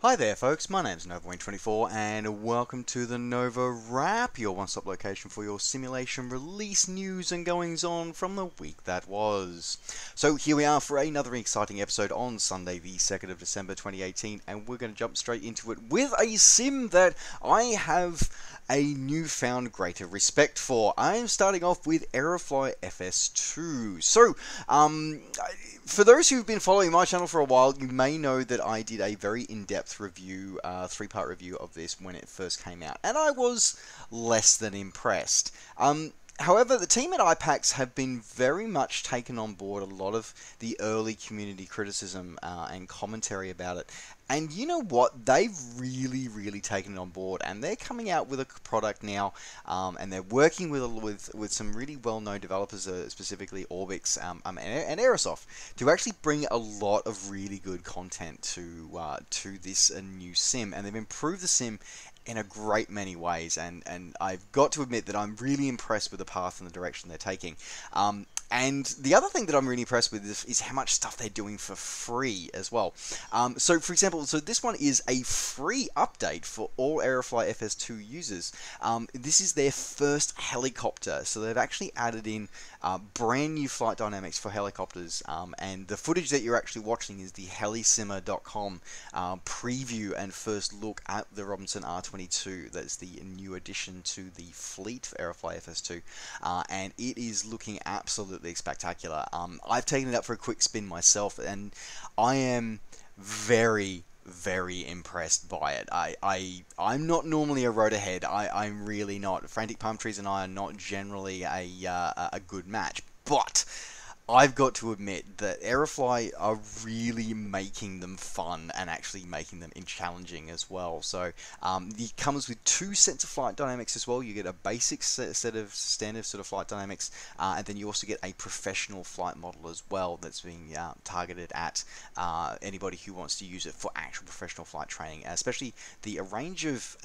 Hi there folks, my name's NovaWrap24 and welcome to the NovaWrap, your one-stop location for your simulation release news and goings on from the week that was. So here we are for another exciting episode on Sunday the 2nd of December 2018, and we're going to jump straight into it with a sim that I have a newfound greater respect for. I am starting off with Aerofly FS2. So, for those who've been following my channel for a while, you may know that I did a very in-depth review, three-part review of this when it first came out, and I was less than impressed. However, the team at IPAX have been very much taken on board a lot of the early community criticism and commentary about it. And you know what? They've really taken it on board, and they're coming out with a product now, and they're working with some really well-known developers, specifically Orbix and Aerosoft, to actually bring a lot of really good content to this new sim, and they've improved the sim in a great many ways, and I've got to admit that I'm really impressed with the path and the direction they're taking. And the other thing that I'm really impressed with is how much stuff they're doing for free as well. So, for example, this one is a free update for all Aerofly FS2 users. This is their first helicopter, so they've actually added in brand new flight dynamics for helicopters, and the footage that you're actually watching is the helisimmer.com preview and first look at the Robinson R22. That's the new addition to the fleet for Aerofly FS2, and it is looking absolutely spectacular. I've taken it up for a quick spin myself, and I am very impressed by it. I'm not normally a rotorhead. I'm really not. Frantic Palm Trees and I are not generally a good match, but I've got to admit that Aerofly are really making them fun and actually making them challenging as well. So it comes with two sets of flight dynamics as well. You get a basic set of standard sort of flight dynamics, and then you also get a professional flight model as well that's being targeted at anybody who wants to use it for actual professional flight training, especially the range of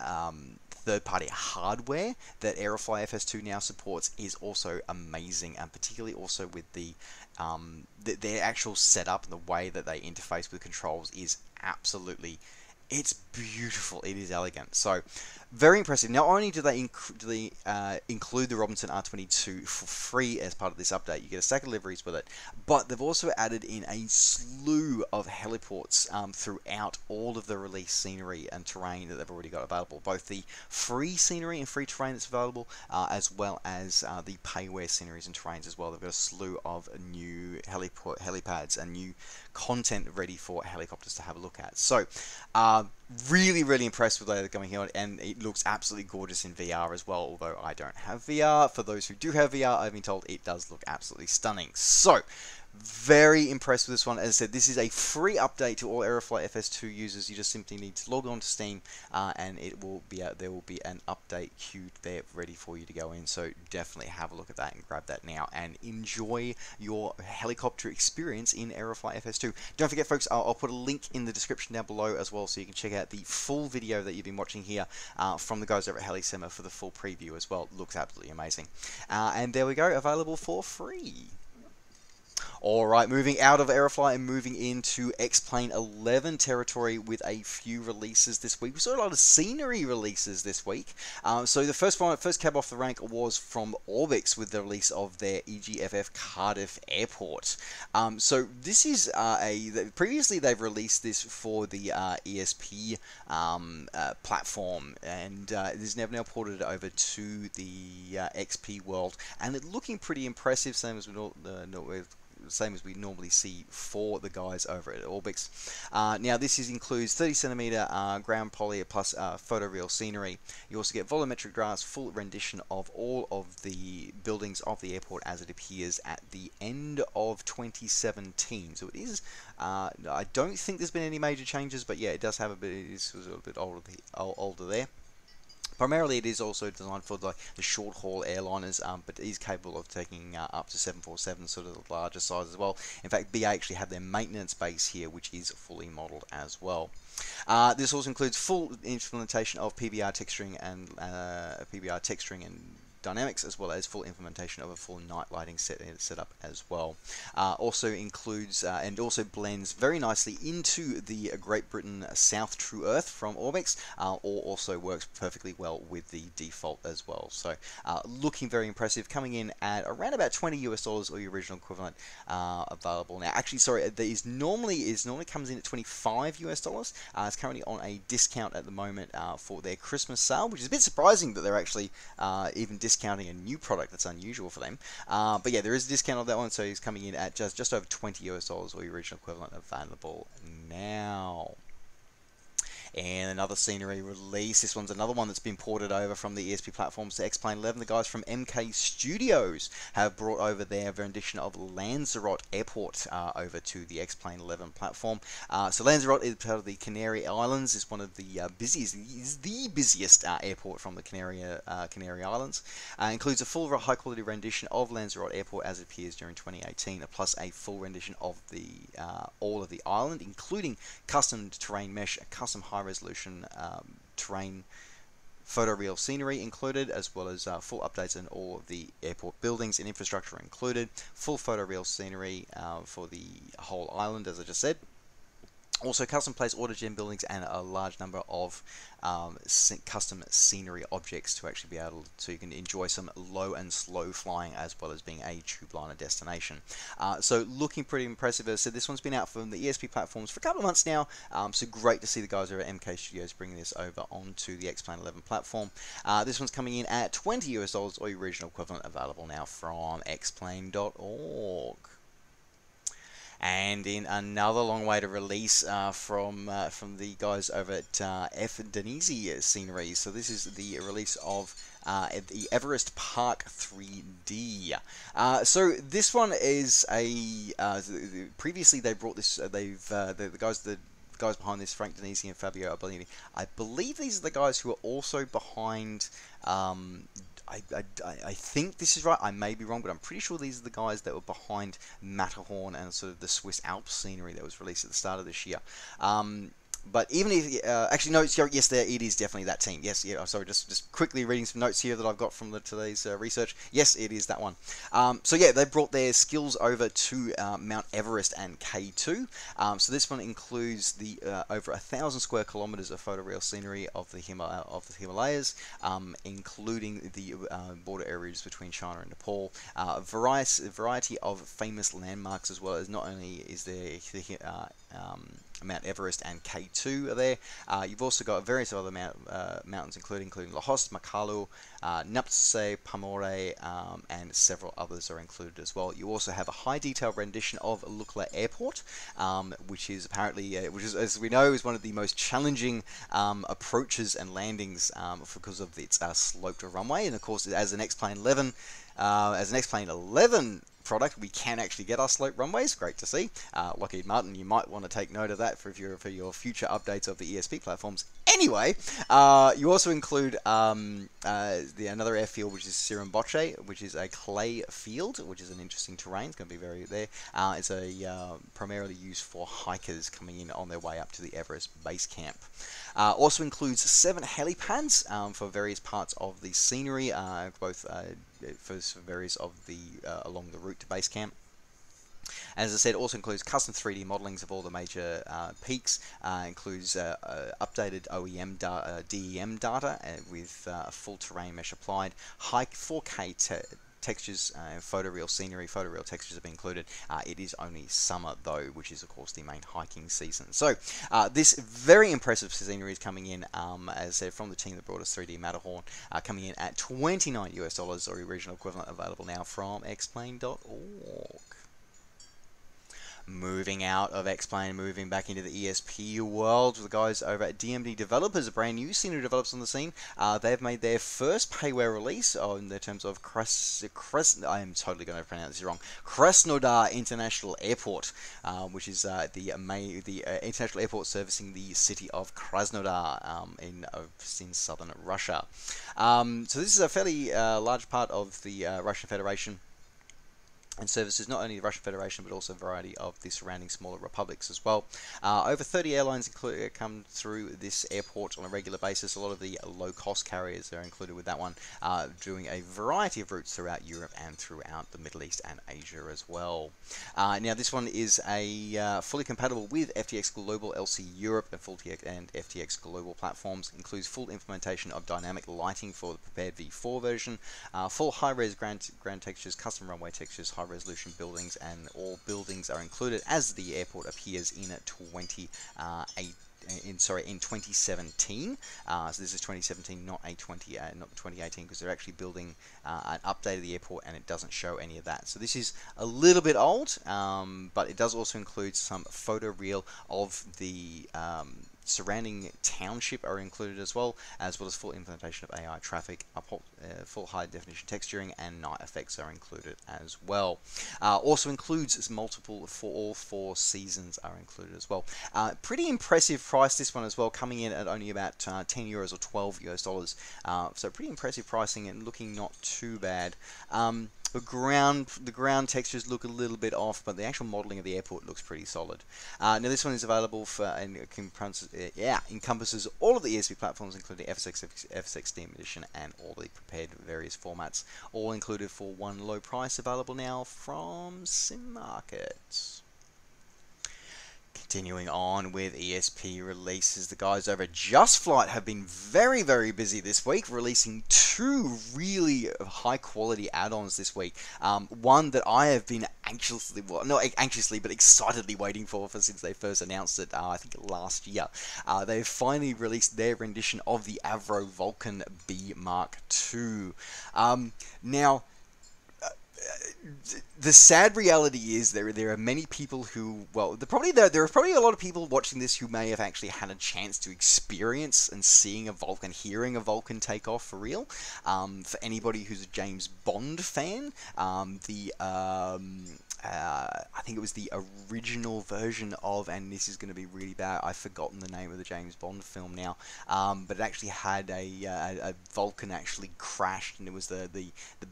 third-party hardware that Aerofly FS2 now supports is also amazing, and particularly also with their actual setup and the way that they interface with controls is absolutely, it's beautiful, it is elegant. So very impressive. Not only do they include the Robinson R22 for free as part of this update, you get a stack of liveries with it, but they've also added in a slew of heliports throughout all of the release scenery and terrain that they've already got available. Both the free scenery and free terrain that's available, as well as the payware sceneries and terrains as well. They've got a slew of new helipads and new content ready for helicopters to have a look at. So really impressed with they're going here, and it looks absolutely gorgeous in VR as well, although I don't have VR. For those who do have VR, I've been told it does look absolutely stunning. So very impressed with this one. As I said, this is a free update to all Aerofly FS2 users. You just simply need to log on to Steam, and it will be there will be an update queued there ready for you to go in. So definitely have a look at that and grab that now and enjoy your helicopter experience in Aerofly FS2. Don't forget, folks, I'll put a link in the description down below as well, so you can check out the full video that you've been watching here from the guys over at Helisimmer for the full preview as well. It looks absolutely amazing. And there we go, available for free. Alright, moving out of Aerofly and moving into X-Plane 11 territory with a few releases this week. We saw a lot of scenery releases this week. So the first cab off the rank was from Orbix with the release of their EGFF Cardiff Airport. So this is previously they've released this for the ESP platform, and it is now ported over to the XP world, and it's looking pretty impressive, same as we normally see for the guys over at Orbix. Now this includes 30cm ground poly plus photoreal scenery. You also get volumetric drafts, full rendition of all of the buildings of the airport as it appears at the end of 2017. So it is, I don't think there's been any major changes, but yeah, it does have a bit, it is a little bit older there. Primarily, it is also designed for the short-haul airliners, but it is capable of taking up to 747, sort of the larger size as well. In fact, BA actually have their maintenance base here, which is fully modelled as well. This also includes full implementation of PBR texturing and dynamics, as well as full implementation of a full night lighting setup as well. Also includes and also blends very nicely into the Great Britain South True Earth from Orbx, or also works perfectly well with the default as well. So looking very impressive, coming in at around about $20 US or your original equivalent, available now. Actually, sorry, it normally comes in at $25 US. It's currently on a discount at the moment for their Christmas sale, which is a bit surprising that they're actually even discounting a new product. That's unusual for them. But yeah, there is a discount on that one, so he's coming in at just over $20 US or your original equivalent, available now. And another scenery release. This one's another one that's been ported over from the ESP Platforms to X-Plane 11. The guys from MK Studios have brought over their rendition of Lanzerote Airport over to the X-Plane 11 platform. So Lanzarote is part of the Canary Islands. It's one of the busiest, is the busiest airport from the Canary Islands. Includes a full high-quality rendition of Lanzarote Airport as it appears during 2018, plus a full rendition of the all of the island, including custom terrain mesh, a custom high-resolution terrain photoreal scenery included, as well as full updates on all of the airport buildings and infrastructure included, full photoreal scenery for the whole island, as I just said. Also, custom place autogen buildings and a large number of custom scenery objects to actually be able to, so you can enjoy some low and slow flying as well as being a tube liner destination. So looking pretty impressive. As I said, this one's been out from the ESP Platforms for a couple of months now, so great to see the guys over at MK Studios bringing this over onto the X-Plane 11 platform. This one's coming in at $20 US or your original equivalent, available now from xplane.org. And in another long way to release from the guys over at F. Denisi Scenery. So this is the release of the Everest Park 3D. So this one is a previously they brought this. The guys behind this, Frank Denisi and Fabio Albini, I believe these are the guys who are also behind. I think this is right. I may be wrong, but I'm pretty sure these are the guys that were behind Matterhorn and sort of the Swiss Alps scenery that was released at the start of this year. But even if actually no, yes, it is definitely that team. Yes, yeah. Sorry, just quickly reading some notes here that I've got from today's research. Yes, it is that one. So yeah, they brought their skills over to Mount Everest and K2. So this one includes the over 1,000 square kilometers of photoreal scenery of the Himalayas, including the border areas between China and Nepal. Variety of famous landmarks, as well as not only is there Mount Everest and K2 are there. You've also got various other mountains, including Laos, Makalu, Nuptse, Pamore, and several others are included as well. You also have a high detail rendition of Lukla Airport, which is apparently, as we know, is one of the most challenging approaches and landings because of its sloped runway. And of course, as an X-Plane 11, product, we can actually get our slope runways. Great to see. Lockheed Martin, you might want to take note of that for your future updates of the ESP platforms. Anyway, you also include another airfield, which is Sirimboche, which is a clay field, which is an interesting terrain. It's going to be very there. It's primarily used for hikers coming in on their way up to the Everest base camp. Also includes 7 helipads for various parts of the scenery, both for various of the along the route to base camp. As I said, also includes custom 3D modelings of all the major peaks, includes updated OEM DEM data with full terrain mesh applied, high 4K textures, photoreal scenery, photoreal textures have been included. It is only summer though, which is of course the main hiking season. So this very impressive scenery is coming in, as I said, from the team that brought us 3D Matterhorn, coming in at $29 US or original equivalent, available now from xplane.org. Moving out of X-Plane, moving back into the ESP world, the guys over at DMD Developers, a brand new senior developers on the scene. They've made their first payware release in the terms of I am totally going to pronounce this wrong. Krasnodar International Airport, which is the international airport servicing the city of Krasnodar in southern Russia. So this is a fairly large part of the Russian Federation. and services not only the Russian Federation but also a variety of the surrounding smaller republics as well. Over 30 airlines come through this airport on a regular basis. A lot of the low-cost carriers are included with that one, doing a variety of routes throughout Europe and throughout the Middle East and Asia as well. Now this one is a fully compatible with FTX Global LC Europe and FTX Global platforms. Includes full implementation of dynamic lighting for the prepared V4 version, full high-res ground textures, custom runway textures, high-resolution buildings, and all buildings are included as the airport appears in 2017. So this is 2017, not not 2018, because they're actually building an update of the airport, and it doesn't show any of that. So this is a little bit old, but it does also include some photo reel of the surrounding township are included as well as full implementation of AI traffic, full high definition texturing, and night effects are included as well. Also includes multiple for all 4 seasons are included as well. Pretty impressive price this one as well, coming in at only about 10 euros or 12 US dollars. So pretty impressive pricing and looking not too bad. The ground textures look a little bit off, but the actual modeling of the airport looks pretty solid. Now this one is available for and encompasses all of the ESP platforms, including FSX, FSX edition, and all the prepared various formats, all included for one low price, available now from SimMarket. Continuing on with ESP releases, the guys over at Just Flight have been very, very busy this week, releasing 2 really high quality add-ons this week. One that I have been not anxiously, but excitedly waiting for since they first announced it, I think last year. They've finally released their rendition of the Avro Vulcan B Mk. Now, the sad reality is there are many people who, well, there are probably a lot of people watching this who may have actually had a chance to experience and seeing a Vulcan, hearing a Vulcan take off for real. For anybody who's a James Bond fan, I think it was the original version of, and this is going to be really bad, I've forgotten the name of the James Bond film now, but it actually had a Vulcan actually crashed, and it was the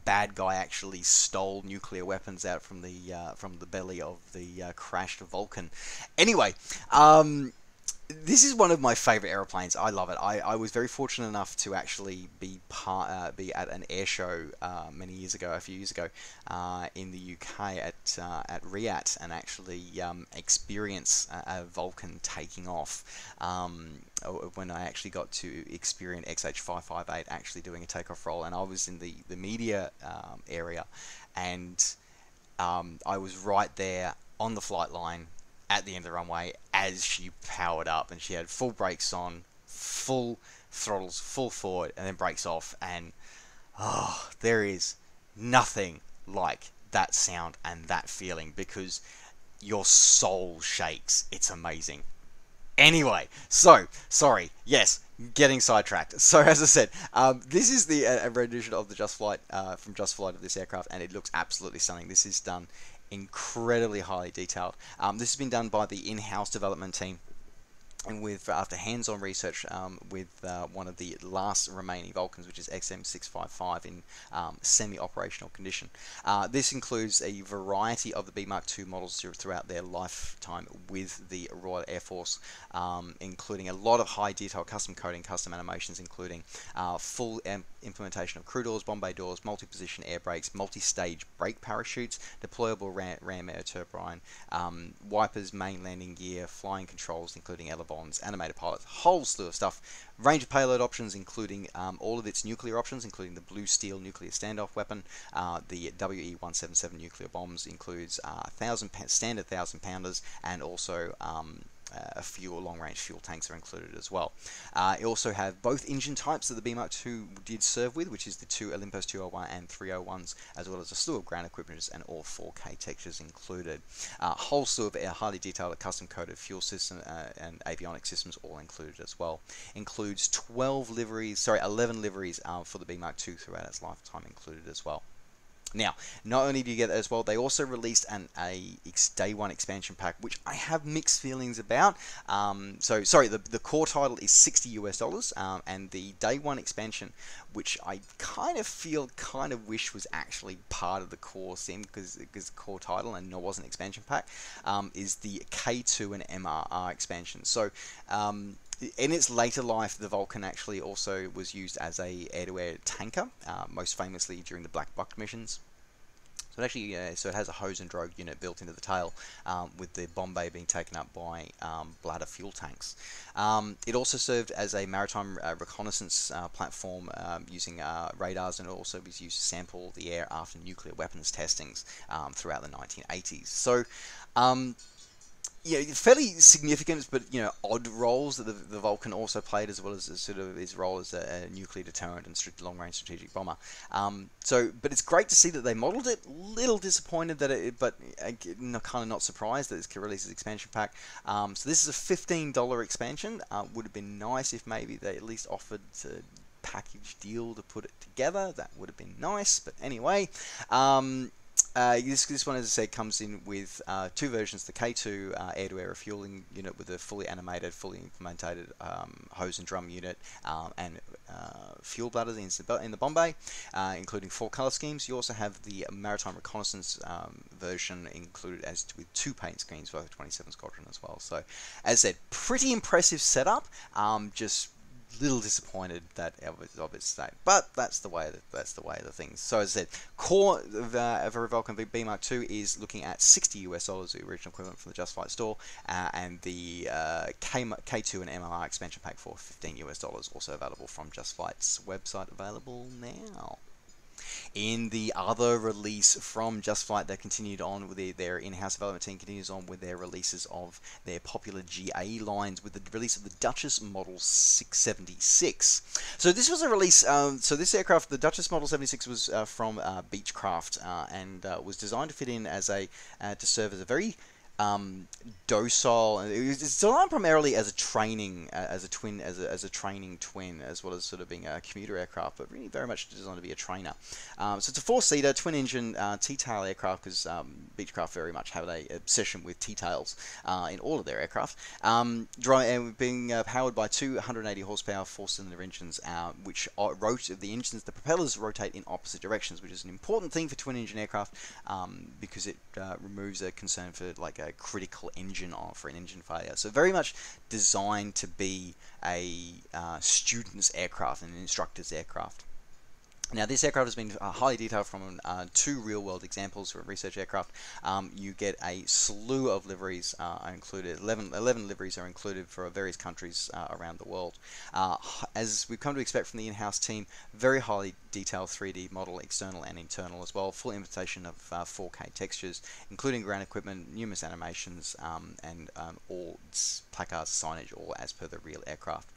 bad guy actually stole nuclear weapons out from the belly of the crashed Vulcan. Anyway, this is one of my favorite aeroplanes. I love it. I was very fortunate enough to actually be at an air show a few years ago, in the UK at Riyadh, and actually experience a Vulcan taking off. When I actually got to experience XH558 actually doing a takeoff roll, and I was in the media area, and I was right there on the flight line at the end of the runway as she powered up, and she had full brakes on, full throttles, full forward, and then brakes off, and there is nothing like that sound and that feeling, because your soul shakes. It's amazing. Anyway, so, sorry, yes, getting sidetracked. So, as I said, this is the rendition of the Just Flight, from Just Flight of this aircraft, and it looks absolutely stunning. This is done incredibly highly detailed. This has been done by the in-house development team, and after hands-on research with one of the last remaining Vulcans, which is XM655 in semi-operational condition. This includes a variety of the B Mk models throughout their lifetime with the Royal Air Force, including a lot of high detail custom coding, custom animations, including full implementation of crew doors, bomb bay doors, multi-position air brakes, multi-stage brake parachutes, deployable ram air turbine, wipers, main landing gear, flying controls, including bonds, animated pilots, whole slew of stuff. Range of payload options, including all of its nuclear options, including the Blue Steel nuclear standoff weapon, the WE-177 nuclear bombs, includes standard 1,000-pounders, and also a few long-range fuel tanks are included as well. You also have both engine types that the B Mk did serve with, which is the 2 Olympus 201 and 301s, as well as a slew of ground equipment and all 4K textures included. Whole slew of highly detailed custom-coded fuel system and avionics systems all included as well. Includes 11 liveries for the B Mk throughout its lifetime included as well. Now, not only do you get that as well, they also released a day one expansion pack, which I have mixed feelings about. Sorry, the core title is $60 US, and the day one expansion, which I kind of wish was actually part of the core sim because the core title and it wasn't expansion pack, is the K2 and MRR expansion. So. In its later life, the Vulcan actually also was used as a air-to-air tanker, most famously during the Black Buck missions. So it actually, so it has a hose and drogue unit built into the tail, with the bomb bay being taken up by bladder fuel tanks. It also served as a maritime reconnaissance platform using radars, and it also was used to sample the air after nuclear weapons testings throughout the 1980s. So. Yeah, fairly significant, but odd roles that the Vulcan also played, as well as sort of his role as a nuclear deterrent and long-range strategic bomber. But it's great to see that they modelled it. Little disappointed that but kind of not surprised that it's released as expansion pack. So this is a $15 expansion. Would have been nice if maybe they at least offered a package deal to put it together. That would have been nice. But anyway. This one, as I said, comes in with two versions: the K2 air-to-air refueling unit with a fully animated, fully implemented hose and drum unit, and fuel bladders in the bomb bay, including 4 color schemes. You also have the maritime reconnaissance version included with 2 paint schemes for the 27 Squadron as well. So, as I said, pretty impressive setup. Just little disappointed that of its state, but that's the way of the things. So as I said, core of Avro Vulcan B Mk is looking at $60 the original equivalent from the Just Flight store, and the K2 and MRR expansion pack for $15 also available from Just Flight's website, available now. In the other release from Just Flight, they continued on with their in-house development team continues on with their releases of their popular GA lines with the release of the Duchess Model 676. So this was a release, so this aircraft, the Duchess Model 76, was from Beechcraft, and was designed to fit in as to serve as a very docile. It's designed primarily as a training, as a training twin, as well as sort of being a commuter aircraft, but really very much designed to be a trainer. So it's a 4-seater twin-engine T-tail aircraft, because Beechcraft very much have an obsession with T-tails in all of their aircraft. Being powered by 280 horsepower 4-cylinder engines, which the propellers rotate in opposite directions, which is an important thing for twin-engine aircraft, because it removes a concern for like a critical engine for an engine failure. So very much designed to be a student's aircraft and an instructor's aircraft. Now, this aircraft has been highly detailed from 2 real-world examples for research aircraft. You get a slew of liveries included. 11 liveries are included for various countries around the world. As we've come to expect from the in-house team, very highly detailed 3D model, external and internal as well. Full implementation of 4K textures, including ground equipment, numerous animations, and all placards, signage, all as per the real aircraft.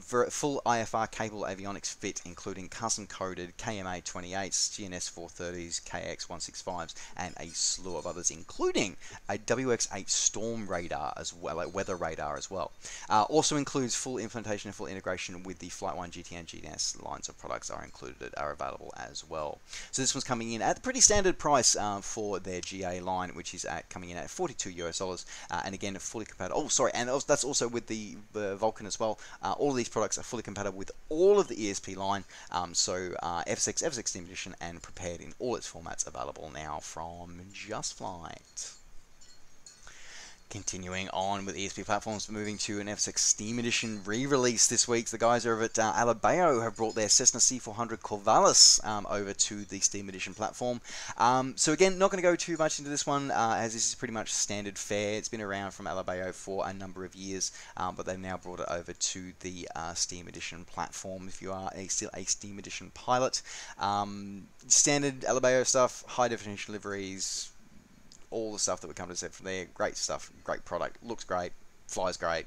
Full IFR capable avionics fit, including custom-coded KMA 28s, GNS 430s, KX 165s, and a slew of others, including a WX8 storm radar as well, a weather radar as well. Also includes full implementation and full integration with the Flight1 GT and GNS lines of products are available as well. So this one's coming in at a pretty standard price for their GA line, which is coming in at $42, and again fully compatible. Oh, sorry, and that's also with the Vulcan as well. All of these products are fully compatible with all of the ESP line. So F6, F6 Steam Edition, and prepared in all its formats, available now from Just Flight. Continuing on with ESP Platforms, moving to an F6 Steam Edition re-release this week. The guys over at Alabao have brought their Cessna C400 Corvalis over to the Steam Edition platform. So again, not going to go too much into this one, as this is pretty much standard fare. It's been around from Alabao for a number of years, but they've now brought it over to the Steam Edition platform if you are still a Steam Edition pilot. Standard Alabao stuff, high definition liveries, all the stuff that we come to set from there. Great stuff, great product, looks great, flies great.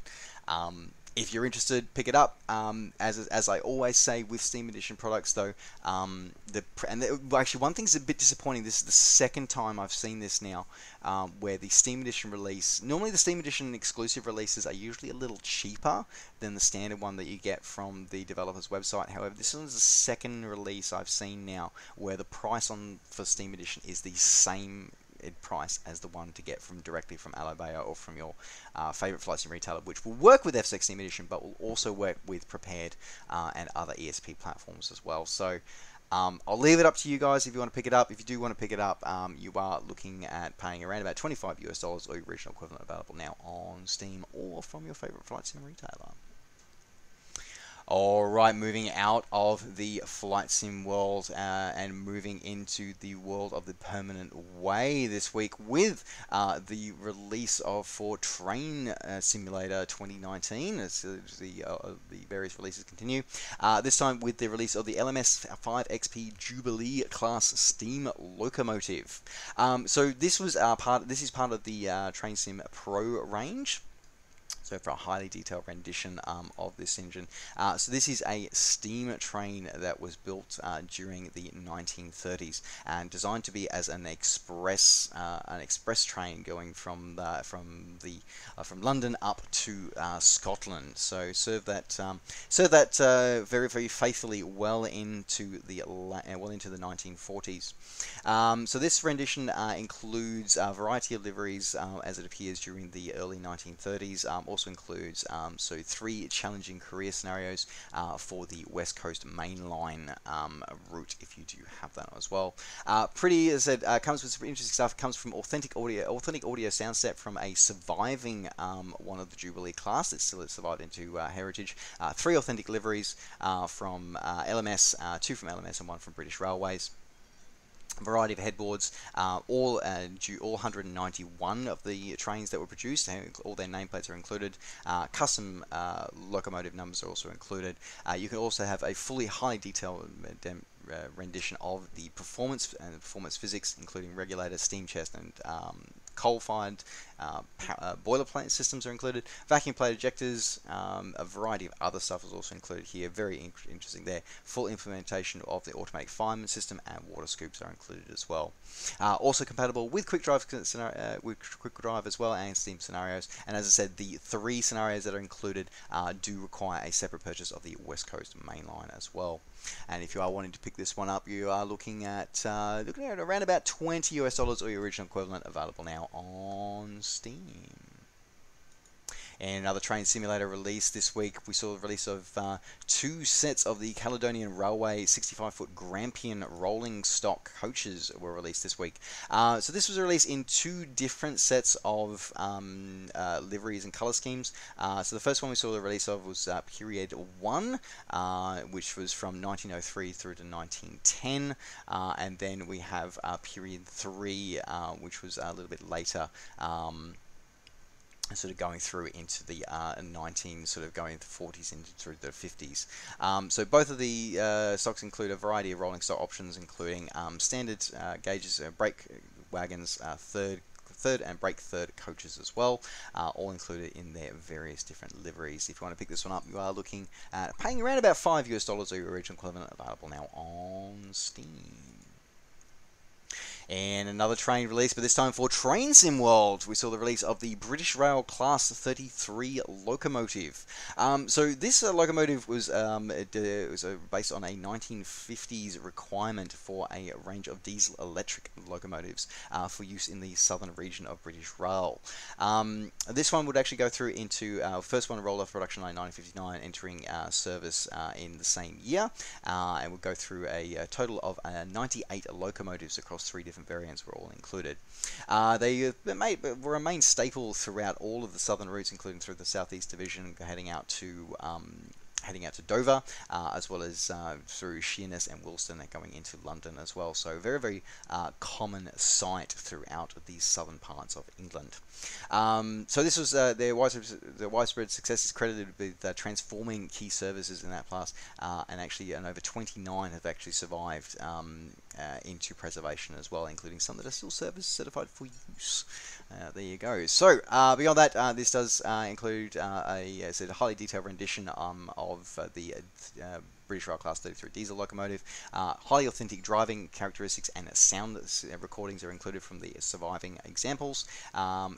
If you're interested, pick it up. As I always say with Steam Edition products, though, actually one thing's a bit disappointing. This is the second time I've seen this now, where the Steam Edition release. Normally, the Steam Edition exclusive releases are usually a little cheaper than the standard one that you get from the developer's website. However, this is the second release I've seen now where the price for Steam Edition is the same price as the one to get directly from Alibaba or from your favorite flight sim retailer, which will work with FSX Steam Edition, but will also work with Prepared and other ESP platforms as well. So I'll leave it up to you guys if you want to pick it up. If you do want to pick it up, you are looking at paying around about $25 or your original equivalent, available now on Steam or from your favorite flight sim retailer. Alright, moving out of the flight sim world and moving into the world of the permanent way this week with the release of for Train Simulator 2019 as the various releases continue. This time with the release of the LMS 5XP Jubilee class steam locomotive. So this was this is part of the Train Sim Pro range. So for a highly detailed rendition of this engine. So this is a steam train that was built during the 1930s and designed to be as an express train going from London up to Scotland. So served that very, very faithfully well into the 1940s. So this rendition includes a variety of liveries as it appears during the early 1930s. Also includes 3 challenging career scenarios for the West Coast Main Line route, if you do have that as well. Pretty, as I said, comes with some interesting stuff. Comes from authentic audio sound set from a surviving one of the Jubilee class that still has survived into heritage. 3 authentic liveries from LMS, 2 from LMS and 1 from British Railways. Variety of headboards, all 191 of the trains that were produced, all their nameplates are included. Custom locomotive numbers are also included. You can also have a fully highly detailed rendition of the performance and performance physics, including regulator, steam chest, and coal-fired boiler plant systems are included. Vacuum plate ejectors, a variety of other stuff is also included here. Very interesting there. Full implementation of the automatic fireman system and water scoops are included as well. Also compatible with quick drive as well and steam scenarios. And as I said, the 3 scenarios that are included do require a separate purchase of the West Coast Main Line as well. And if you are wanting to pick this one up, you are looking at around about $20 or your original equivalent, available now on Steam. And another train simulator release this week. We saw the release of 2 sets of the Caledonian Railway 65-foot Grampian rolling stock coaches were released this week. So this was released in 2 different sets of liveries and color schemes. So the first one we saw the release of was Period 1, which was from 1903 through to 1910. And then we have Period 3, which was a little bit later. Sort of going through into the 40s into through the 50s. So both of the stocks include a variety of rolling stock options, including standard gauges, brake wagons, third and brake third coaches as well, all included in their various different liveries. If you want to pick this one up, you are looking at paying around about $5 or your original equivalent, available now on Steam. And another train release, but this time for Train Sim World. We saw the release of the British Rail Class 33 locomotive. So this locomotive was based on a 1950s requirement for a range of diesel-electric locomotives for use in the southern region of British Rail. This one would actually go through into first one rolled off production in 1959, entering service in the same year, and would go through a total of 98 locomotives across 3 different variants were all included. They were a main staple throughout all of the southern routes, including through the Southeast Division, heading out to heading out to Dover, as well as through Sheerness and Wilston and going into London as well. So very, very common sight throughout the southern parts of England. So this was their widespread success is credited with transforming key services in that class, and actually over 29 have actually survived into preservation as well, including some that are still service certified for use. There you go. So beyond that, this does include a highly detailed rendition of the British Rail Class 33 diesel locomotive. Highly authentic driving characteristics and sound recordings are included from the surviving examples.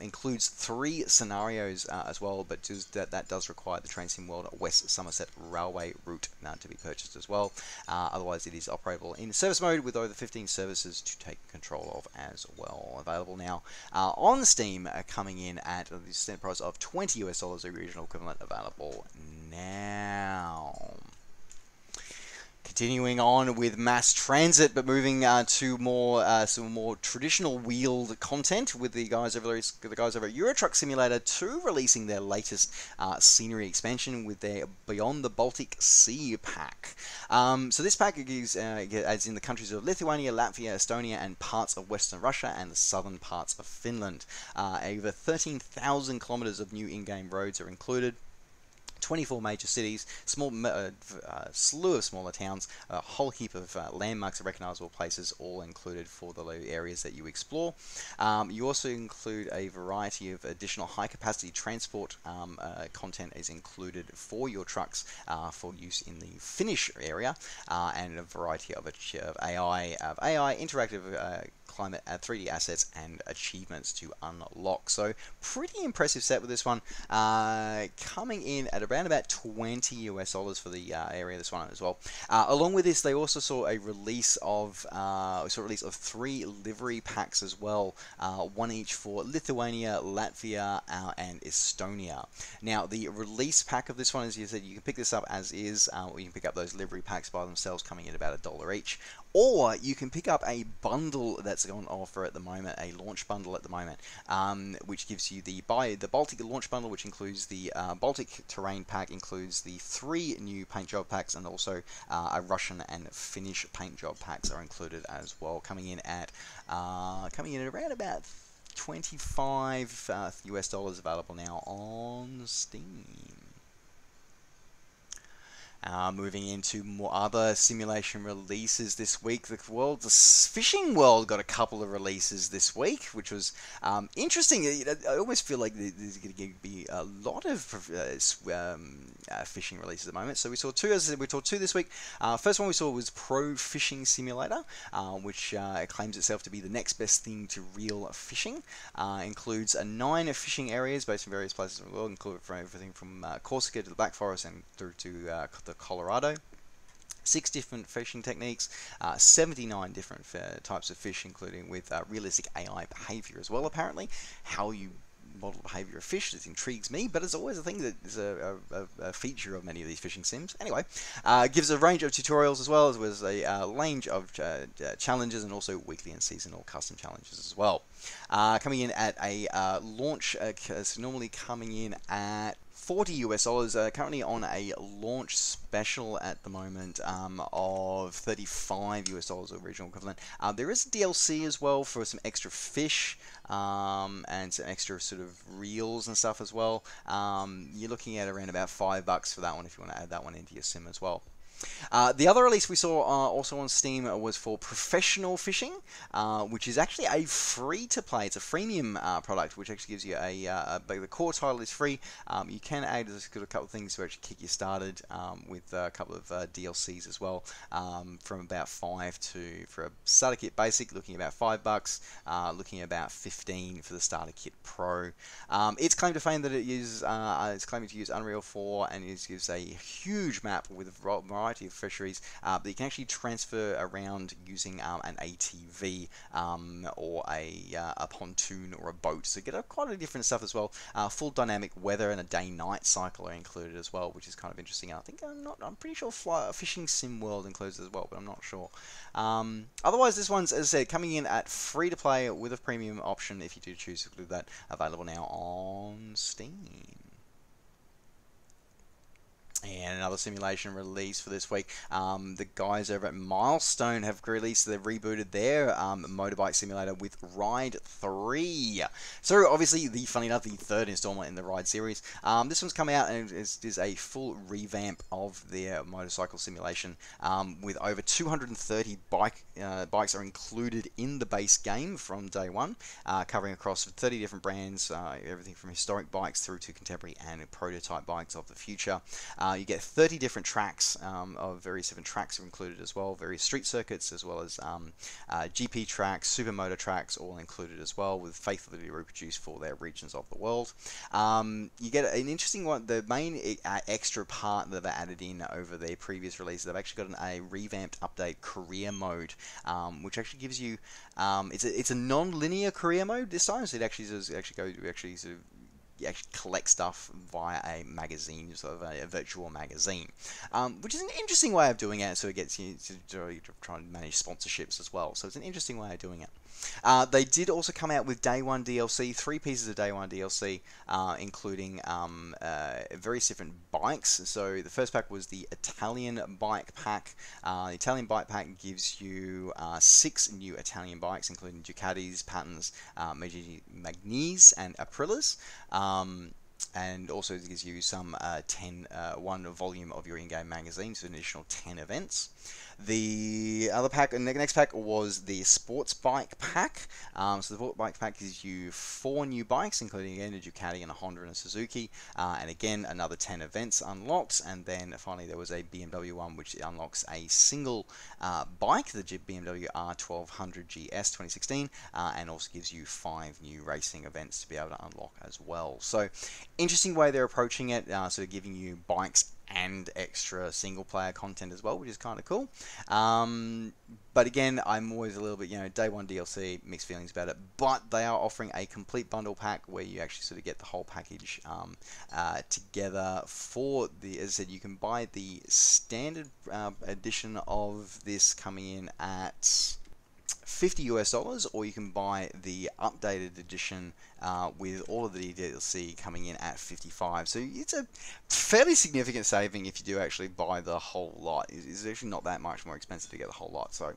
Includes 3 scenarios as well, but that does require the Trainsim World West Somerset Railway route to be purchased as well. Otherwise, it is operable in service mode with over 15 services to take control of as well. Available now on Steam, coming in at the standard price of $20 US, original equivalent, available now. Continuing on with mass transit, but moving to some more traditional wheeled content with the guys over at Euro Truck Simulator 2 releasing their latest scenery expansion with their Beyond the Baltic Sea pack. So this pack adds in the countries of Lithuania, Latvia, Estonia, and parts of Western Russia and the southern parts of Finland. Over 13,000 kilometers of new in-game roads are included. 24 major cities, slew of smaller towns, a whole heap of landmarks and recognizable places, all included for the areas that you explore. You also include a variety of additional high-capacity transport content is included for your trucks for use in the Finnish area, and a variety of AI interactive climate 3D assets and achievements to unlock. So pretty impressive set with this one, coming in at around about $20 US for the area of this one as well. Along with this, they also saw a release of 3 livery packs as well, one each for Lithuania, Latvia, and Estonia. Now the release pack of this one, as you said, you can pick this up as is, or you can pick up those livery packs by themselves, coming in about $1 each. Or you can pick up a bundle that's on offer at the moment, a launch bundle at the moment, which gives you the Baltic launch bundle, which includes the Baltic terrain pack, includes the 3 new paint job packs, and also a Russian and Finnish paint job packs are included as well, coming in at around about $25 US, available now on Steam. Moving into more other simulation releases this week, the fishing world got a couple of releases this week, which was interesting. I almost feel like there's going to be a lot of fishing releases at the moment. So we saw 2, as I said, we saw 2 this week. First one we saw was Pro Fishing Simulator, which claims itself to be the next best thing to real fishing. Includes 9 fishing areas based in various places in the world, including everything from Corsica to the Black Forest and through to the Colorado. 6 different fishing techniques, 79 different types of fish, including with realistic AI behavior as well, apparently. How you model behavior of fish, this intrigues me, but it's always a thing that is a feature of many of these fishing sims. Anyway, gives a range of tutorials as well as a range of challenges, and also weekly and seasonal custom challenges as well. Coming in at a launch, normally coming in at $40 US, currently on a launch special at the moment of $35 US original equivalent. There is a DLC as well for some extra fish and some extra sort of reels and stuff as well. You're looking at around about $5 for that one if you want to add that one into your sim as well. The other release we saw also on Steam was for Professional Fishing, which is actually a free-to-play. It's a freemium product, which actually gives you the core title is free. You can add a couple of things to actually kick you started with a couple of DLCs as well, from about 5 to, for a starter kit basic, looking about $5, looking about 15 for the starter kit pro. It's claimed to fame that it's claiming to use Unreal 4, and it gives a huge map with a variety of fisheries that you can actually transfer around using an ATV or a pontoon or a boat. So get quite a different stuff as well. Full dynamic weather and a day-night cycle are included as well, which is kind of interesting. I think I'm pretty sure Fishing Sim World includes as well, but I'm not sure. Otherwise, this one's, as I said, coming in at free to play with a premium option if you do choose to include that. Available now on Steam. And another simulation release for this week. The guys over at Milestone have released, they've rebooted their motorbike simulator with Ride 3. So obviously, funny enough, the third installment in the Ride series. This one's come out and is a full revamp of their motorcycle simulation, with over 230 bikes are included in the base game from day one, covering across 30 different brands, everything from historic bikes through to contemporary and prototype bikes of the future. You get 30 different tracks, of various different tracks are included as well, various street circuits as well as GP tracks, supermoto tracks, all included as well, with faithfully reproduced for their regions of the world. You get an interesting one. The main extra part that they've added in over their previous releases, they've actually got a revamped update career mode, which actually gives you, it's a non-linear career mode this time, so it actually does you actually collect stuff via a magazine, sort of a virtual magazine, which is an interesting way of doing it. So it gets you to try and manage sponsorships as well. So it's an interesting way of doing it. They did also come out with Day 1 DLC, 3 pieces of Day 1 DLC, including various different bikes. So the first pack was the Italian bike pack. The Italian bike pack gives you 6 new Italian bikes, including Ducatis, Patins, Magnis, and Aprilas. And also gives you some one volume of your in-game magazine, so an additional 10 events. The other pack, the next pack was the sports bike pack. So the sports bike pack gives you 4 new bikes, including again a Ducati and a Honda and a Suzuki, and again another 10 events unlocked. And then finally there was a BMW one, which unlocks a single bike, the BMW R1200 GS 2016, and also gives you 5 new racing events to be able to unlock as well. So interesting way they're approaching it, so giving you bikes and extra single player content as well, which is kind of cool. But again, I'm always a little bit, Day 1 DLC, mixed feelings about it, but they are offering a complete bundle pack where you actually sort of get the whole package together for the, as I said, you can buy the standard edition of this coming in at $50 US, or you can buy the updated edition with all of the DLC coming in at $55. So it's a fairly significant saving if you do actually buy the whole lot. It's actually not that much more expensive to get the whole lot. So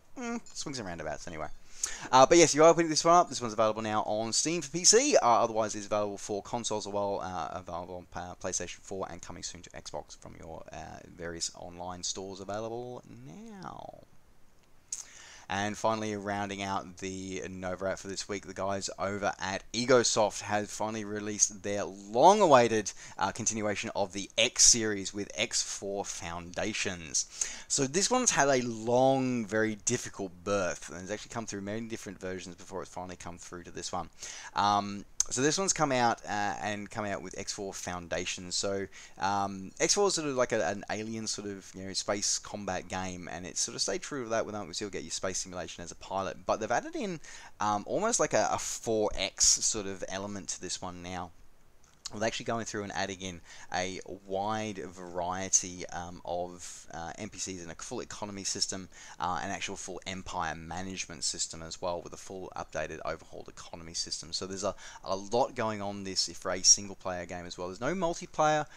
swings and roundabouts anyway. But yes, you are putting this one up. This one's available now on Steam for PC. Otherwise, it's available for consoles as well. Available on PlayStation 4 and coming soon to Xbox from your various online stores available now. And finally, rounding out the NovaWrap for this week, the guys over at Egosoft have finally released their long-awaited continuation of the X series with X4 Foundations. So this one's had a long, very difficult birth, and it's actually come through many different versions before it's finally come through to this one. So this one's come out with X4 Foundations. So X4 is sort of like an alien sort of space combat game, and it's sort of stayed true to that without we still get your space simulation as a pilot. But they've added in almost like a 4X sort of element to this one now. We're actually going through and adding in a wide variety of NPCs in a full economy system, an actual full empire management system as well, with a full updated overhauled economy system. So there's a lot going on this for a single player game as well. There's no multiplayer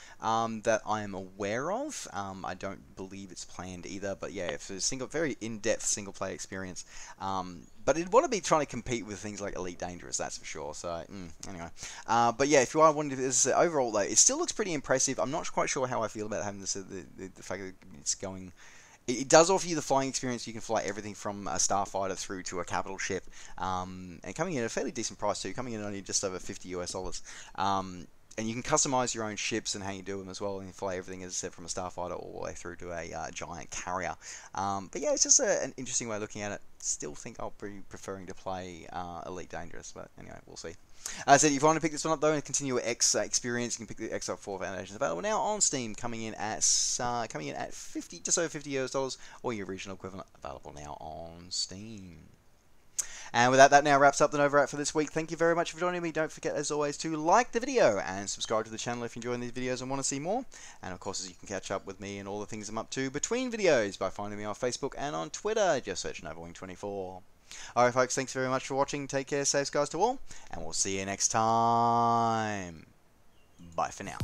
that I am aware of. I don't believe it's planned either, but yeah, for a very in-depth single player experience. But it'd want to be trying to compete with things like Elite Dangerous, that's for sure. So, anyway. But yeah, if you are wanting to, overall, though, it still looks pretty impressive. I'm not quite sure how I feel about having this, the fact that it's going... It does offer you the flying experience. You can fly everything from a starfighter through to a capital ship. And coming in at a fairly decent price, too. Coming in only just over $50 US. And you can customize your own ships and how you do them as well, and you fly everything, as I said, from a starfighter all the way through to a giant carrier. But yeah, it's just an interesting way of looking at it. Still think I'll be preferring to play Elite Dangerous, but anyway, we'll see. As I said, if you want to pick this one up though and continue your X experience, you can pick the X4 Foundations, available now on Steam, coming in at just over $50 US, or your regional equivalent, available now on Steam. And with that now wraps up the NovaWrap for this week. Thank you very much for joining me. Don't forget, as always, to like the video and subscribe to the channel if you're enjoying these videos and want to see more. And of course, as you can catch up with me and all the things I'm up to between videos by finding me on Facebook and on Twitter. Just search NovaWing24. Alright folks, thanks very much for watching. Take care, safe skies to all, and we'll see you next time. Bye for now.